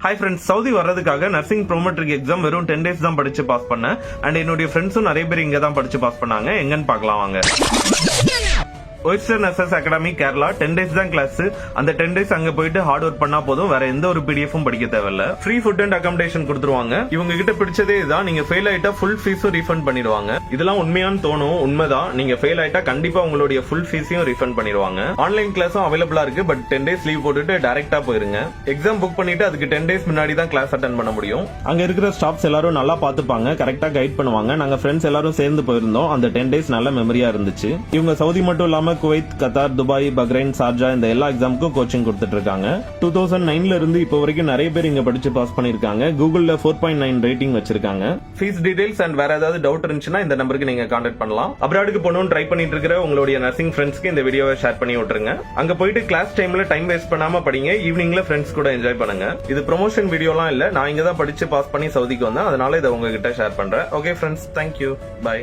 Hi friends, Saudi வர்றதுக்காக nursing ப்ரோமெட்ரிக் exam வெறும் 10 days தான் படிச்சு பாஸ் பண்ணேன். அண்ட் என்னுடைய ஃப்ரெண்ட்ஸும் நிறைய பேர் இங்க தான் படிச்சு பாஸ் பண்ணாங்க. எங்கன்னு பார்க்கலாம் வாங்க. Oyster nurses academy Kerala 10 days தான் கிளாஸ். அந்த 10 days அங்க போயிட்டு ஹார்ட் ஒர்க் பண்ணா போதும், வேற எந்த ஒரு பிடிஎஃப்பும் படிக்க தேவையில்ல. ஃப்ரீ ஃபுட் அண்ட் அகாமடேஷன் கொடுத்துருவாங்க. இவங்க கிட்ட பிடிச்சதே இதான், நீங்க ஃபெயில் ஆயிட்டா ஃபுல் ஃபீஸும் ரீஃபண்ட் பண்ணிடுவாங்க. இதெல்லாம் உண்மையான்னு தோணும், உண்மைதான். நீங்க ஃபெயில் ஆயிட்டா கண்டிப்பா உங்களுடைய ஃபுல் ஃபீஸையும் ரீஃபண்ட் பண்ணிடுவாங்க. ஆன்லைன் கிளாஸும் அவைலபிளா இருக்கு. பட் 10 days லீவ் போட்டுட்டு டைரக்டா போயிருங்க. எக்ஸாம் புக் பண்ணிட்டு அதுக்கு 10 days முன்னாடி தான் கிளாஸ் அட்டென்ட் பண்ண முடியும். அங்க இருக்கிற ஸ்டாஃப்ஸ் எல்லாரும் நல்லா பாத்துப்பாங்க, கரெக்டா கைட் பண்ணுவாங்க. நாங்க ஃப்ரெண்ட்ஸ் எல்லாரும் சேர்ந்து போயிருந்தோம். அந்த 10 days நல்ல மெமரியா இருந்துச்சு. இவங்க சவுதி மட்டும் இல்லாம குவைத், கத்தார், துபாய், பஹ்ரைன், சார்ஜா இந்த எல்லா எக்ஸாமுக்கும் கோச்சிங் கொடுத்துட்டு இருக்காங்க. 2009ல இருந்து இப்போ வரைக்கும் நிறைய பேர் இங்க படிச்சு பாஸ் பண்ணிருக்காங்க. கூகுள்ல 4.9 ரேட்டிங் வச்சிருக்காங்க. ஃபீஸ் டீடைல்ஸ் அண்ட் வேற ஏதாவது டவுட் இருந்துச்சுன்னா இந்த நம்பருக்கு நீங்க கான்டாக்ட் பண்ணலாம். அப்ராடுக்கு போகணும்னு ட்ரை பண்ணிட்டு இருக்கிற உங்களுடைய நர்சிங் ஃப்ரெண்ட்ஸ்க்கு இந்த வீடியோவை ஷேர் பண்ணி விட்டுருங்க. அங்க போயிட்டு கிளாஸ் டைம்ல டைம் வேஸ்ட் பண்ணாம படிங்க. ஈவினிங்ல ஃப்ரெண்ட்ஸ் கூட என்ஜாய் பண்ணுங்க. இது ப்ரொமோஷன் வீடியோலாம் இல்ல, நான் இங்க தான் படிச்சு பாஸ் பண்ணி சவுதிக்கு வந்தேன். அதனால இதை உங்ககிட்ட ஷேர் பண்றேன். Okay friends, thank you, by.